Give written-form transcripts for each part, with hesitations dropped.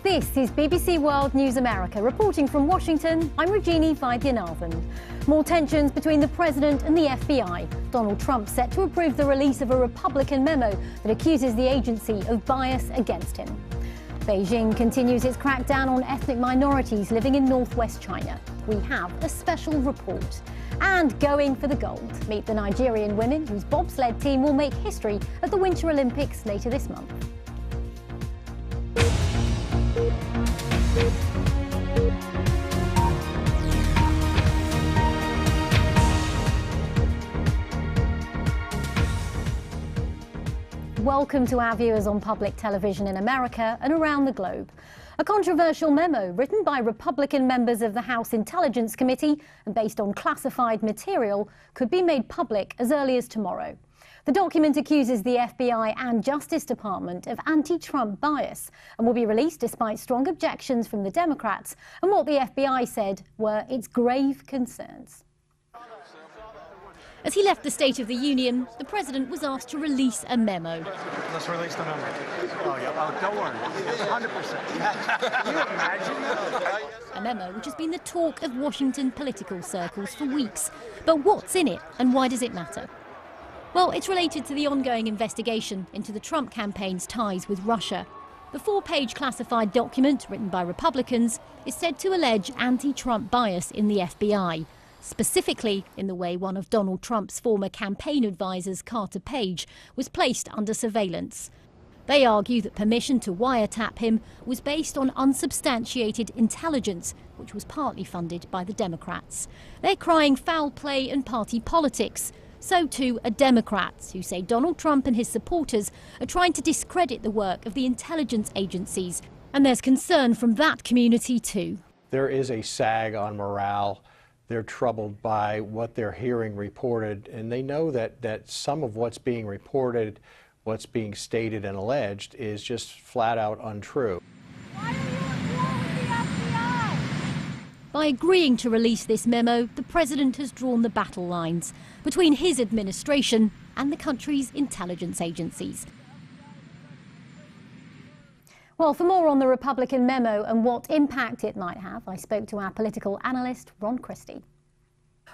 This is BBC World News America. Reporting from Washington, I'm Rajini Vaidyanathan. More tensions between the president and the FBI. Donald Trump set to approve the release of a Republican memo that accuses the agency of bias against him. Beijing continues its crackdown on ethnic minorities living in northwest China. We have a special report. And going for the gold. Meet the Nigerian women whose bobsled team will make history at the Winter Olympics later this month. Welcome to our viewers on public television in America and around the globe. A controversial memo written by Republican members of the House Intelligence Committee and based on classified material could be made public as early as tomorrow. The document accuses the FBI and Justice Department of anti-Trump bias and will be released despite strong objections from the Democrats and what the FBI said were its grave concerns. As he left the State of the Union, the president was asked to release a memo. Let's release the memo. Oh, yeah. Oh, don't worry. 100%. Can you imagine that? A memo which has been the talk of Washington political circles for weeks. But what's in it and why does it matter? Well, it's related to the ongoing investigation into the Trump campaign's ties with Russia. The 4-page classified document, written by Republicans, is said to allege anti-Trump bias in the FBI. Specifically in the way one of Donald Trump's former campaign advisors, Carter Page, was placed under surveillance. They argue that permission to wiretap him was based on unsubstantiated intelligence, which was partly funded by the Democrats. They're crying foul play and party politics. So too are Democrats, who say Donald Trump and his supporters are trying to discredit the work of the intelligence agencies. And there's concern from that community too. There is a sag on morale. They're troubled by what they're hearing reported, and they know that some of what's being reported, what's being stated and alleged, is just flat out untrue. Why are you at war with the FBI? By agreeing to release this memo, the president has drawn the battle lines between his administration and the country's intelligence agencies. Well, for more on the Republican memo and what impact it might have, I spoke to our political analyst, Ron Christie.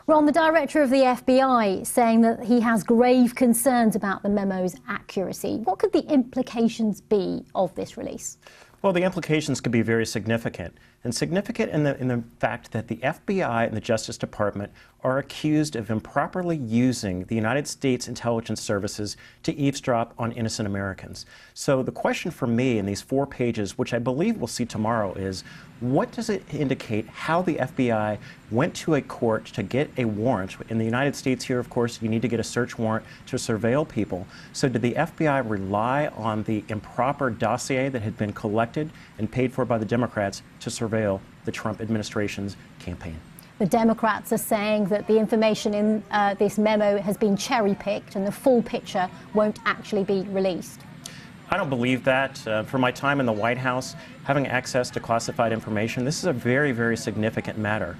Ron, the director of the FBI, saying that he has grave concerns about the memo's accuracy. What could the implications be of this release? Well, the implications could be very significant, and significant in the fact that the FBI and the Justice Department are accused of improperly using the United States intelligence services to eavesdrop on innocent Americans. So the question for me in these 4 pages, which I believe we'll see tomorrow, is what does it indicate how the FBI went to a court to get a warrant? In the United States here, of course, you need to get a search warrant to surveil people. So did the FBI rely on the improper dossier that had been collected and paid for by the Democrats to surveil the Trump administration's campaign? The Democrats are saying that the information in this memo has been cherry-picked and the full picture won't actually be released. I don't believe that. For my time in the White House, having access to classified information, this is a very, very significant matter.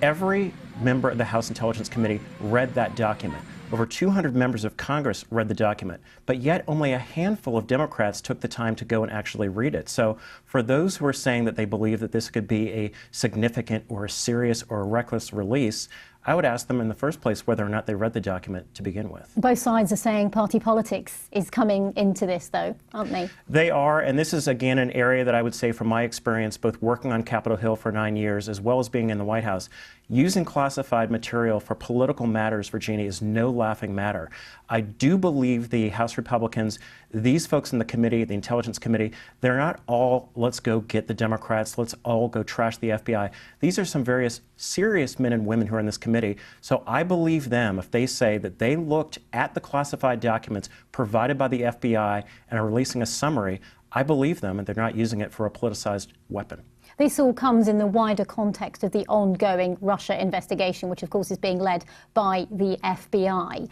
Every member of the House Intelligence Committee read that document. Over 200 members of Congress read the document, but yet only a handful of Democrats took the time to go and actually read it. So for those who are saying that they believe that this could be a significant or a serious or a reckless release, I would ask them in the first place whether or not they read the document to begin with. Both sides are saying party politics is coming into this, though, aren't they? They are, and this is, again, an area that I would say from my experience, both working on Capitol Hill for 9 years as well as being in the White House, using classified material for political matters, Virginia, is no laughing matter. I do believe the House Republicans, these folks in the committee, the Intelligence Committee, they're not all, let's go get the Democrats, let's all go trash the FBI. These are some various serious men and women who are in this committee. So I believe them if they say that they looked at the classified documents provided by the FBI and are releasing a summary. I believe them, and they're not using it for a politicized weapon. This all comes in the wider context of the ongoing Russia investigation, which of course is being led by the FBI.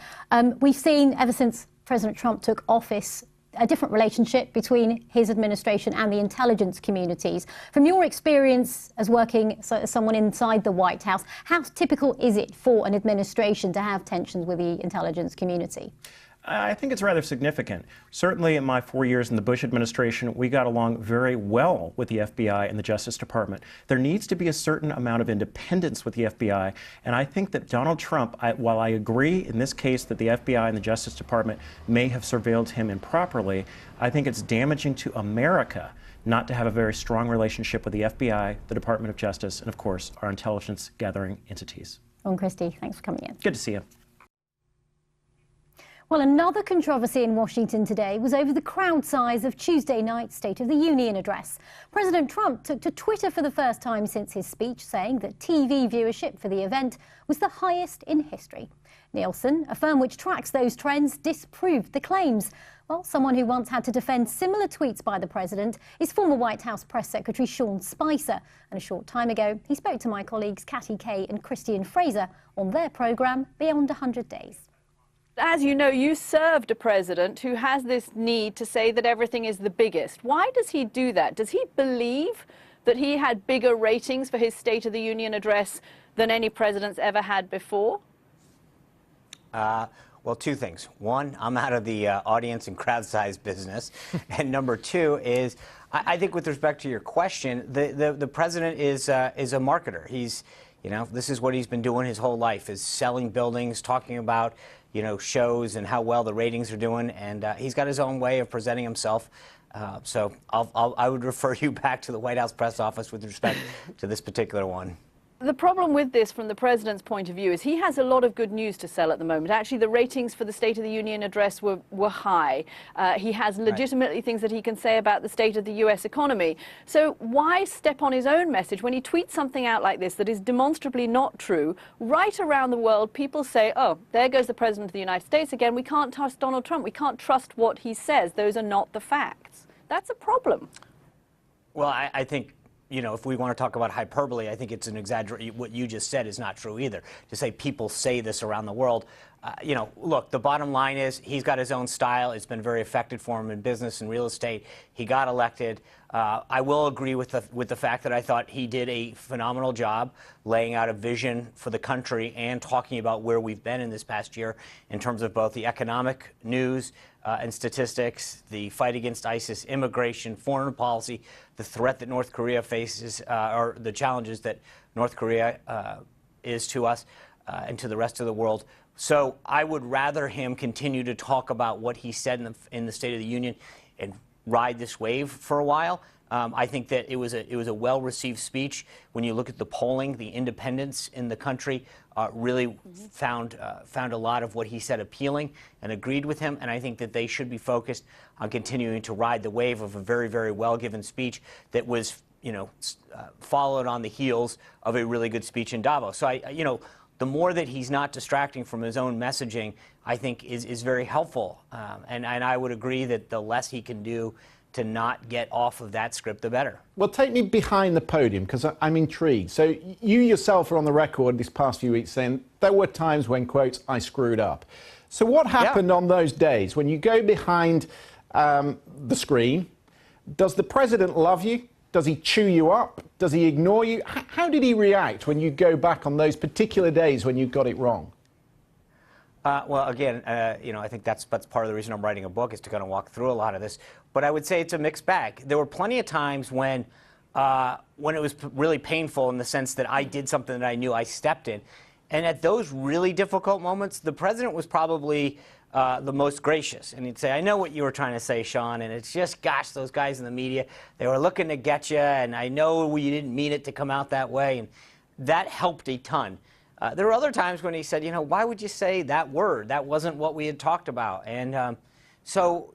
We've seen ever since President Trump took office a different relationship between his administration and the intelligence communities. From your experience as working as someone inside the White House, how typical is it for an administration to have tensions with the intelligence community? I think it's rather significant. Certainly in my 4 years in the Bush administration, we got along very well with the FBI and the Justice Department. There needs to be a certain amount of independence with the FBI, and I think that Donald Trump, while I agree in this case that the FBI and the Justice Department may have surveilled him improperly, I think it's damaging to America not to have a very strong relationship with the FBI, the Department of Justice, and of course, our intelligence gathering entities. Ron Christie, thanks for coming in. Good to see you. Well, another controversy in Washington today was over the crowd size of Tuesday night's State of the Union address. President Trump took to Twitter for the first time since his speech, saying that TV viewership for the event was the highest in history. Nielsen, a firm which tracks those trends, disproved the claims. Well, someone who once had to defend similar tweets by the president is former White House Press Secretary Sean Spicer. And a short time ago, he spoke to my colleagues Katty Kay and Christian Fraser on their programme Beyond 100 Days. As you know, you served a president who has this need to say that everything is the biggest. Why does he do that? Does he believe that he had bigger ratings for his State of the Union address than any president's ever had before? Well, two things. One, I'm out of the audience and crowd size business. And number two is, I think with respect to your question, the president is a marketer. He's, this is what he's been doing his whole life, is selling buildings, talking about, shows and how well the ratings are doing. And he's got his own way of presenting himself. So I would refer you back to the White House press office with respect to this particular one. The problem with this, from the president's point of view, is he has a lot of good news to sell at the moment. Actually, the ratings for the State of the Union address were high. He has legitimately things that he can say about the state of the U.S. economy. So why step on his own message when he tweets something out like this that is demonstrably not true? Right around the world, people say, oh, there goes the president of the United States again. We can't trust Donald Trump. We can't trust what he says. Those are not the facts. That's a problem. Well, I think, if we want to talk about hyperbole, I think it's an exaggeration. What you just said is not true either. To say people say this around the world, look, the bottom line is he's got his own style. It's been very effective for him in business and real estate. He got elected. I will agree with the fact that I thought he did a phenomenal job laying out a vision for the country and talking about where we've been in this past year in terms of both the economic news and statistics, the fight against ISIS, immigration, foreign policy, the threat that North Korea faces, or the challenges that North Korea is to us and to the rest of the world. So I would rather him continue to talk about what he said in the State of the Union and ride this wave for a while. I think that it was a well-received speech. When you look at the polling, the independents in the country really found a lot of what he said appealing and agreed with him. And I think that they should be focused on continuing to ride the wave of a very, very well-given speech that was, followed on the heels of a really good speech in Davos. So the more that he's not distracting from his own messaging, I think is very helpful. And I would agree that the less he can do to not get off of that script, the better. Well, take me behind the podium, because I'm intrigued. So you yourself are on the record these past few weeks saying there were times when, quote, I screwed up. So what happened on those days when you go behind the screen? Does the president love you? Does he chew you up? Does he ignore you? How did he react when you go back on those particular days when you got it wrong? Well, again, I think that's part of the reason I'm writing a book, is to kind of walk through a lot of this. But I would say it's a mixed bag. There were plenty of times when it was really painful in the sense that I did something that I knew I stepped in. And at those really difficult moments, the president was probably the most gracious. And he'd say, I know what you were trying to say, Sean, and it's just, gosh, those guys in the media, they were looking to get you, and I know you didn't mean it to come out that way. And that helped a ton. There were other times when he said, why would you say that word? That wasn't what we had talked about. And so,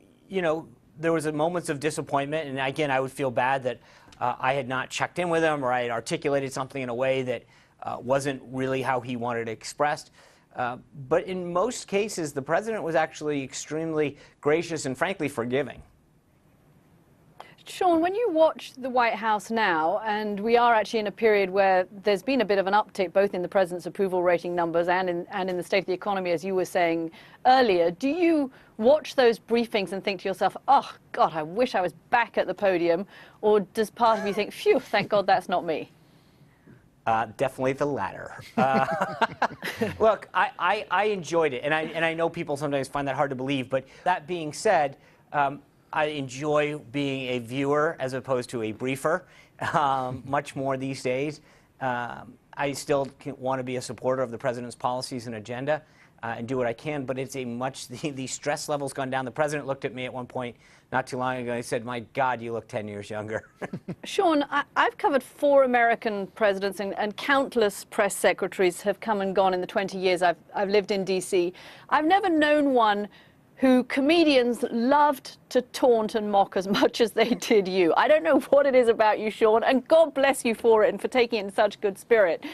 there was moments of disappointment. And again, I would feel bad that I had not checked in with him, or I had articulated something in a way that wasn't really how he wanted it expressed. But in most cases, the president was actually extremely gracious and frankly forgiving. Sean, when you watch the White House now, and we are actually in a period where there's been a bit of an uptick both in the president's approval rating numbers and in the state of the economy, as you were saying earlier, do you watch those briefings and think to yourself, oh, God, I wish I was back at the podium? Or does part of you think, phew, thank God that's not me? Definitely the latter. Look, I enjoyed it, and I know people sometimes find that hard to believe, but that being said, I enjoy being a viewer as opposed to a briefer much more these days. I still want to be a supporter of the president's policies and agenda and do what I can, but it's the stress level's gone down. The president looked at me at one point not too long ago and he said, "My God, you look 10 years younger." Sean, I've covered 4 American presidents and countless press secretaries have come and gone in the 20 years I've lived in D.C. I've never known one who comedians loved to taunt and mock as much as they did you. I don't know what it is about you, Sean, and God bless you for it and for taking it in such good spirit.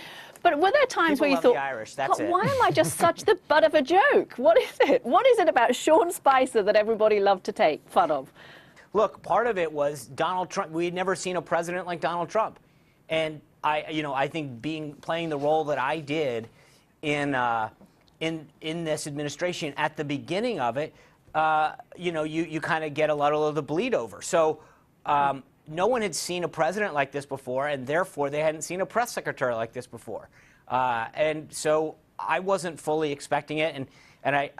But were there times where you thought, Irish, that's it. Why am I just such the butt of a joke? What is it? What is it about Sean Spicer that everybody loved to take fun of? Look, part of it was Donald Trump. We had never seen a president like Donald Trump. And I think playing the role that I did in this administration at the beginning of it, you kind of get a lot of the bleed over. So no one had seen a president like this before, and therefore they hadn't seen a press secretary like this before. And so I wasn't fully expecting it. And I,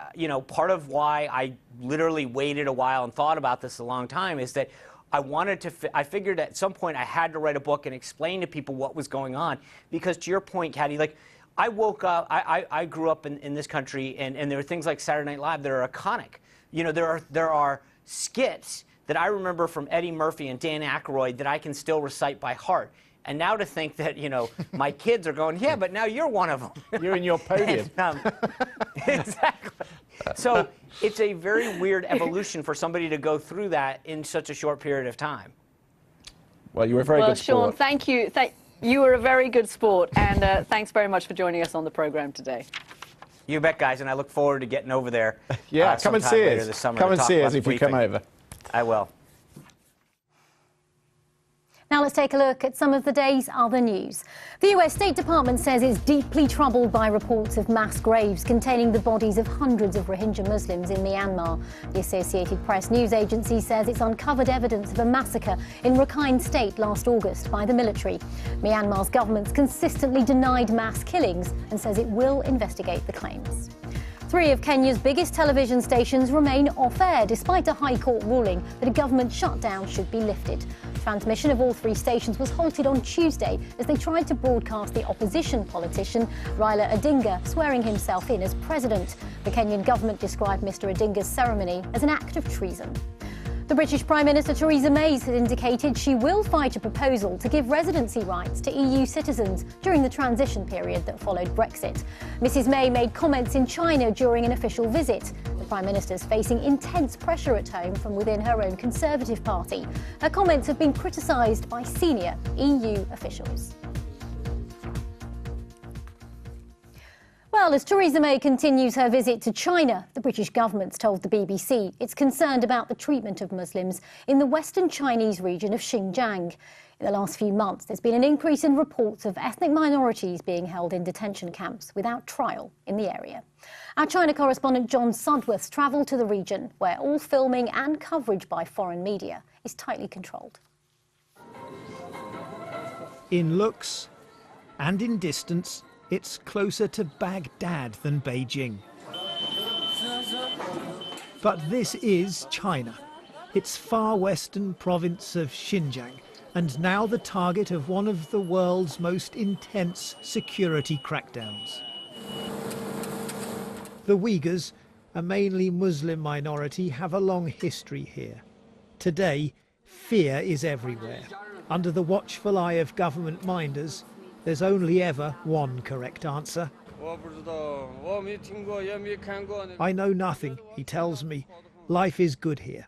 part of why I literally waited a while and thought about this a long time is that I figured at some point I had to write a book and explain to people what was going on. Because to your point, Kathy, like, I woke up, I grew up in this country, and there are things like Saturday Night Live that are iconic. There are skits that I remember from Eddie Murphy and Dan Aykroyd that I can still recite by heart. And now to think that, my kids are going, yeah, but now you're one of them. You're in your podium. Exactly. So it's a very weird evolution for somebody to go through that in such a short period of time. Well, you were very good sport. Sean, thank you. You were a very good sport, and thanks very much for joining us on the program today. You bet, guys, and I look forward to getting over there. Yeah, come and see us. This summer come and see us if you come over. I will. Now let's take a look at some of the day's other news. The US State Department says it's deeply troubled by reports of mass graves containing the bodies of hundreds of Rohingya Muslims in Myanmar. The Associated Press news agency says it's uncovered evidence of a massacre in Rakhine State last August by the military. Myanmar's government's consistently denied mass killings and says it will investigate the claims. 3 of Kenya's biggest television stations remain off-air despite a High Court ruling that a government shutdown should be lifted. Transmission of all 3 stations was halted on Tuesday as they tried to broadcast the opposition politician Raila Odinga swearing himself in as president. The Kenyan government described Mr. Odinga's ceremony as an act of treason. The British Prime Minister Theresa May has indicated she will fight a proposal to give residency rights to EU citizens during the transition period that followed Brexit. Mrs May made comments in China during an official visit. The Prime Minister is facing intense pressure at home from within her own Conservative Party. Her comments have been criticised by senior EU officials. Well, as Theresa May continues her visit to China, the British government's told the BBC it's concerned about the treatment of Muslims in the western Chinese region of Xinjiang. In the last few months, there's been an increase in reports of ethnic minorities being held in detention camps without trial in the area. Our China correspondent John Sudworth's travelled to the region, where all filming and coverage by foreign media is tightly controlled. In looks and in distance, it's closer to Baghdad than Beijing. But this is China, its far western province of Xinjiang, and now the target of one of the world's most intense security crackdowns. The Uyghurs, a mainly Muslim minority, have a long history here. Today, fear is everywhere. Under the watchful eye of government minders, there's only ever one correct answer. I know nothing, he tells me. Life is good here.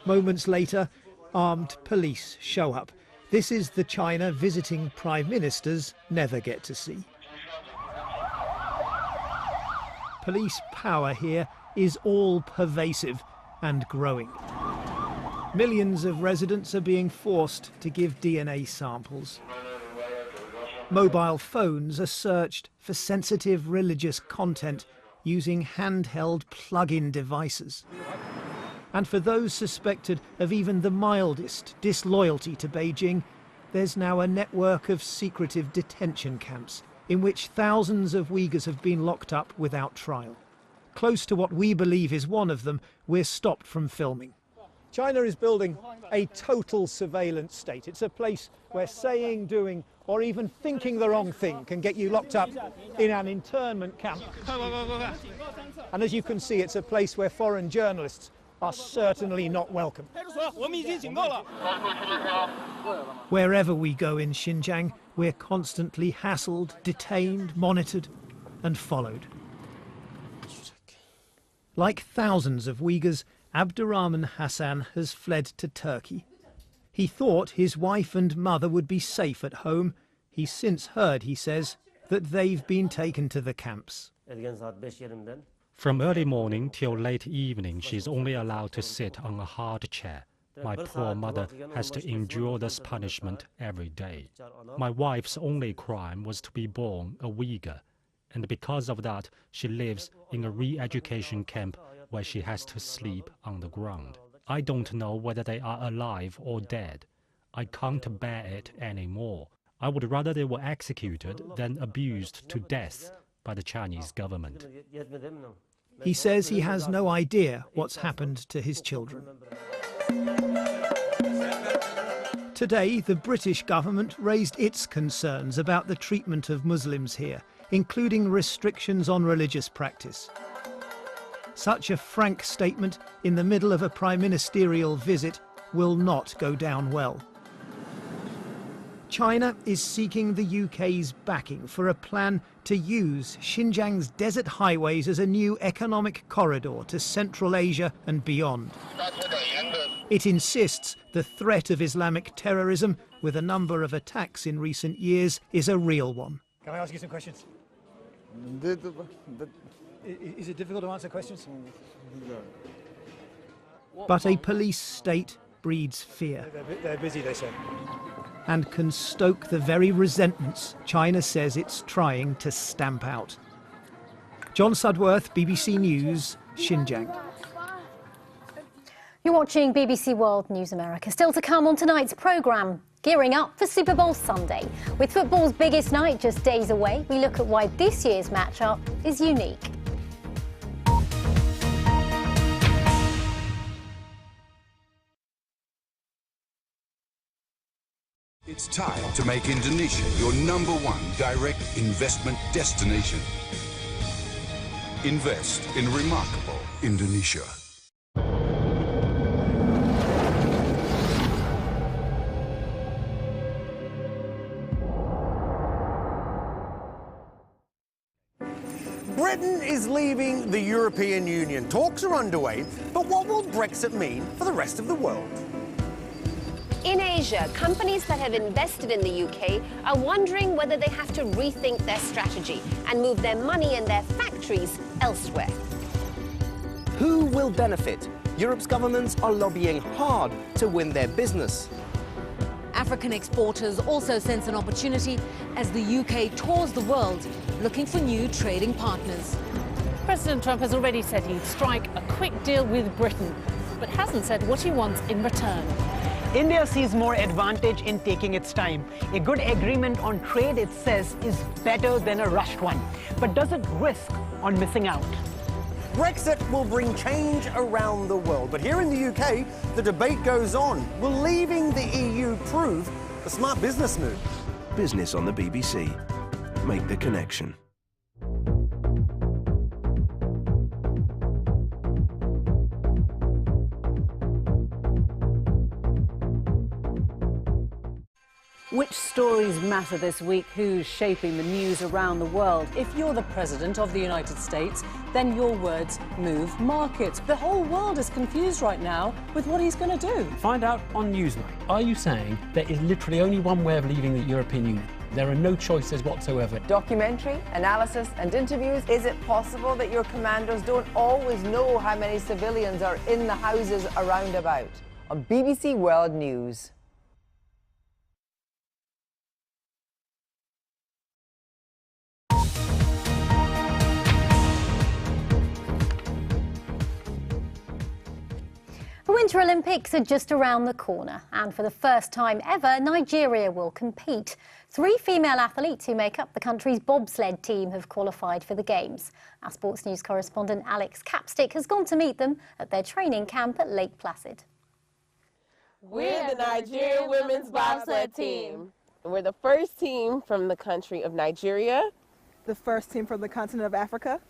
Moments later, armed police show up. This is the China visiting prime ministers never get to see. Police power here is all pervasive and growing. Millions of residents are being forced to give DNA samples. Mobile phones are searched for sensitive religious content using handheld plug-in devices. And for those suspected of even the mildest disloyalty to Beijing, there's now a network of secretive detention camps in which thousands of Uyghurs have been locked up without trial. Close to what we believe is one of them, we're stopped from filming. China is building a total surveillance state. It's a place where saying, doing, or even thinking the wrong thing can get you locked up in an internment camp. And as you can see, it's a place where foreign journalists are certainly not welcome. Wherever we go in Xinjiang, we're constantly hassled, detained, monitored, and followed. Like thousands of Uyghurs, Abdurrahman Hassan has fled to Turkey. He thought his wife and mother would be safe at home. He's since heard, he says, that they've been taken to the camps. From early morning till late evening, she's only allowed to sit on a hard chair. My poor mother has to endure this punishment every day. My wife's only crime was to be born a Uyghur, and because of that, she lives in a re-education camp where she has to sleep on the ground. I don't know whether they are alive or dead. I can't bear it anymore. I would rather they were executed than abused to death by the Chinese government. He says he has no idea what's happened to his children. Today, the British government raised its concerns about the treatment of Muslims here, including restrictions on religious practice. Such a frank statement in the middle of a prime ministerial visit will not go down well. China is seeking the UK's backing for a plan to use Xinjiang's desert highways as a new economic corridor to Central Asia and beyond. It insists the threat of Islamic terrorism, with a number of attacks in recent years, is a real one. Can I ask you some questions? Is it difficult to answer questions? But a police state breeds fear. They're busy, they say. And can stoke the very resentments China says it's trying to stamp out. John Sudworth, BBC News, Xinjiang. You're watching BBC World News America. Still to come on tonight's programme, gearing up for Super Bowl Sunday. With football's biggest night just days away, we look at why this year's matchup is unique. It's time to make Indonesia your #1 direct investment destination. Invest in remarkable Indonesia. Britain is leaving the European Union. Talks are underway, but what will Brexit mean for the rest of the world? In Asia, companies that have invested in the UK are wondering whether they have to rethink their strategy and move their money and their factories elsewhere. Who will benefit? Europe's governments are lobbying hard to win their business. African exporters also sense an opportunity as the UK tours the world looking for new trading partners. President Trump has already said he'd strike a quick deal with Britain, but hasn't said what he wants in return. India sees more advantage in taking its time. A good agreement on trade, it says, is better than a rushed one. But does it risk on missing out? Brexit will bring change around the world, but here in the UK, the debate goes on. Will leaving the EU prove a smart business move? Business on the BBC. Make the connection. Which stories matter this week? Who's shaping the news around the world? If you're the President of the United States, then your words move markets. The whole world is confused right now with what he's going to do. Find out on Newsnight. Are you saying there is literally only one way of leaving the European Union? There are no choices whatsoever. Documentary, analysis and interviews. Is it possible that your commanders don't always know how many civilians are in the houses around about? On BBC World News. Winter Olympics are just around the corner, and for the first time ever, Nigeria will compete. 3 female athletes who make up the country's bobsled team have qualified for the Games. Our sports news correspondent Alex Capstick has gone to meet them at their training camp at Lake Placid. We're the Nigerian women's bobsled team. We're the first team from the country of Nigeria. The first team from the continent of Africa.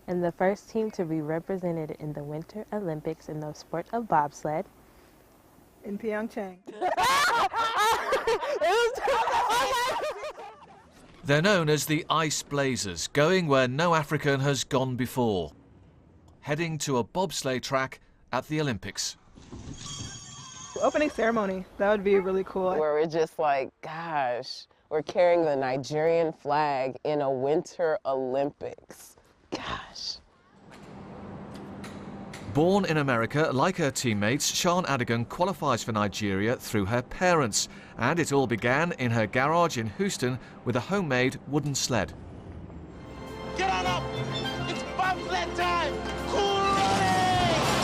And the first team to be represented in the Winter Olympics in the sport of bobsled. In Pyeongchang. They're known as the Ice Blazers, going where no African has gone before. Heading to a bobsleigh track at the Olympics. Opening ceremony, that would be really cool. Where we're just like, gosh, we're carrying the Nigerian flag in a Winter Olympics. Gosh. Born in America, like her teammates, Sian Adigan qualifies for Nigeria through her parents. And it all began in her garage in Houston with a homemade wooden sled. Get on up! It's bobsled time! Cool running!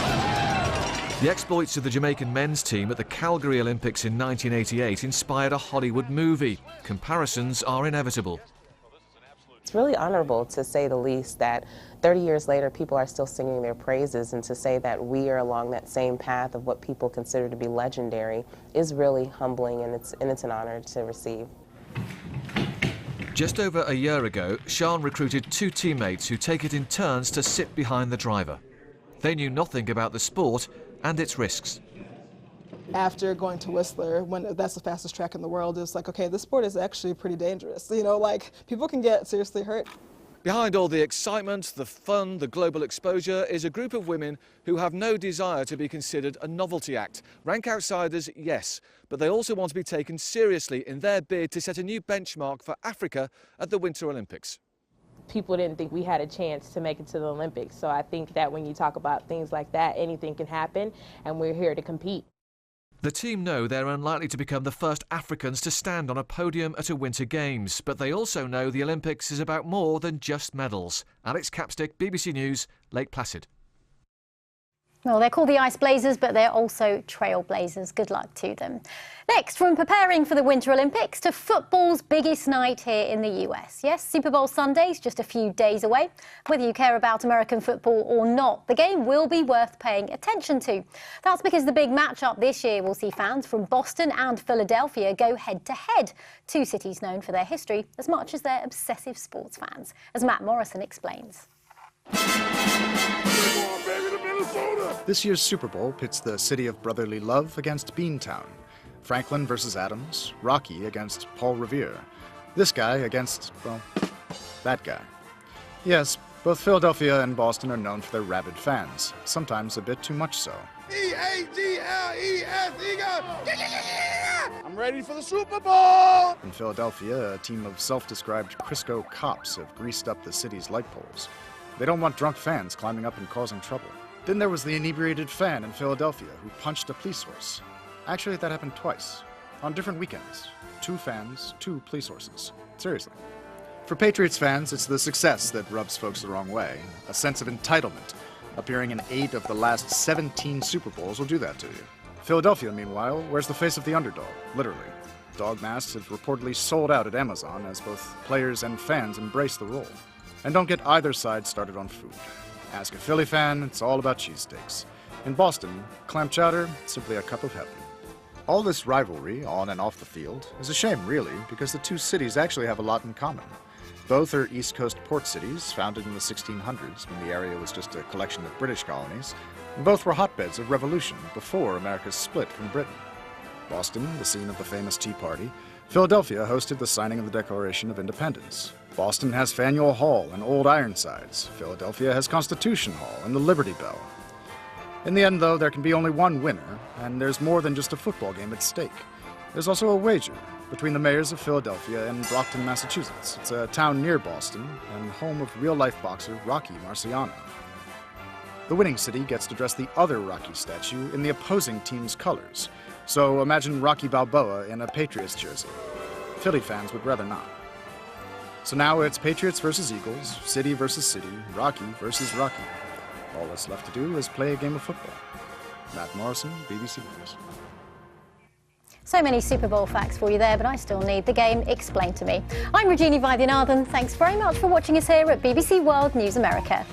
The exploits of the Jamaican men's team at the Calgary Olympics in 1988 inspired a Hollywood movie. Comparisons are inevitable. It's really honorable, to say the least, that 30 years later people are still singing their praises, and to say that we are along that same path of what people consider to be legendary is really humbling, and it's an honor to receive. Just over a year ago, Sian recruited 2 teammates who take it in turns to sit behind the driver. They knew nothing about the sport and its risks. After going to Whistler, when that's the fastest track in the world, it's like, okay, this sport is actually pretty dangerous. You know, like, people can get seriously hurt. Behind all the excitement, the fun, the global exposure is a group of women who have no desire to be considered a novelty act. Rank outsiders, yes, but they also want to be taken seriously in their bid to set a new benchmark for Africa at the Winter Olympics. People didn't think we had a chance to make it to the Olympics, so I think that when you talk about things like that, anything can happen, and we're here to compete. The team know they're unlikely to become the first Africans to stand on a podium at a Winter Games, but they also know the Olympics is about more than just medals. Alex Capstick, BBC News, Lake Placid. Well, they're called the Ice Blazers, but they're also trailblazers. Good luck to them. Next, from preparing for the Winter Olympics to football's biggest night here in the US. Yes, Super Bowl Sunday's just a few days away. Whether you care about American football or not, the game will be worth paying attention to. That's because the big matchup this year will see fans from Boston and Philadelphia go head-to-head. 2 cities known for their history as much as their obsessive sports fans, as Matt Morrison explains. This year's Super Bowl pits the city of brotherly love against Beantown, Franklin versus Adams, Rocky against Paul Revere, this guy against, well, that guy. Yes, both Philadelphia and Boston are known for their rabid fans, sometimes a bit too much so. E-A-G-L-E-S, Eagles! I'm ready for the Super Bowl! In Philadelphia, a team of self-described Crisco cops have greased up the city's light poles. They don't want drunk fans climbing up and causing trouble. Then there was the inebriated fan in Philadelphia who punched a police horse. Actually, that happened twice, on different weekends. 2 fans, 2 police horses. Seriously. For Patriots fans, it's the success that rubs folks the wrong way. A sense of entitlement. Appearing in 8 of the last 17 Super Bowls will do that to you. Philadelphia, meanwhile, wears the face of the underdog, literally. Dog masks have reportedly sold out at Amazon as both players and fans embrace the role. And don't get either side started on food. Ask a Philly fan, it's all about cheesesteaks. In Boston, clam chowder, simply a cup of heaven. All this rivalry, on and off the field, is a shame, really, because the 2 cities actually have a lot in common. Both are East Coast port cities, founded in the 1600s, when the area was just a collection of British colonies, and both were hotbeds of revolution before America's split from Britain. Boston, the scene of the famous Tea Party, Philadelphia hosted the signing of the Declaration of Independence. Boston has Faneuil Hall and Old Ironsides. Philadelphia has Constitution Hall and the Liberty Bell. In the end, though, there can be only one winner, and there's more than just a football game at stake. There's also a wager between the mayors of Philadelphia and Brockton, Massachusetts. It's a town near Boston and home of real-life boxer Rocky Marciano. The winning city gets to dress the other Rocky statue in the opposing team's colors. So imagine Rocky Balboa in a Patriots jersey. Philly fans would rather not. So now it's Patriots versus Eagles, City versus City, Rocky versus Rocky. All that's left to do is play a game of football. Matt Morrison, BBC News. So many Super Bowl facts for you there, but I still need the game explained to me. I'm Rajini Vaidyanathan. Thanks very much for watching us here at BBC World News America.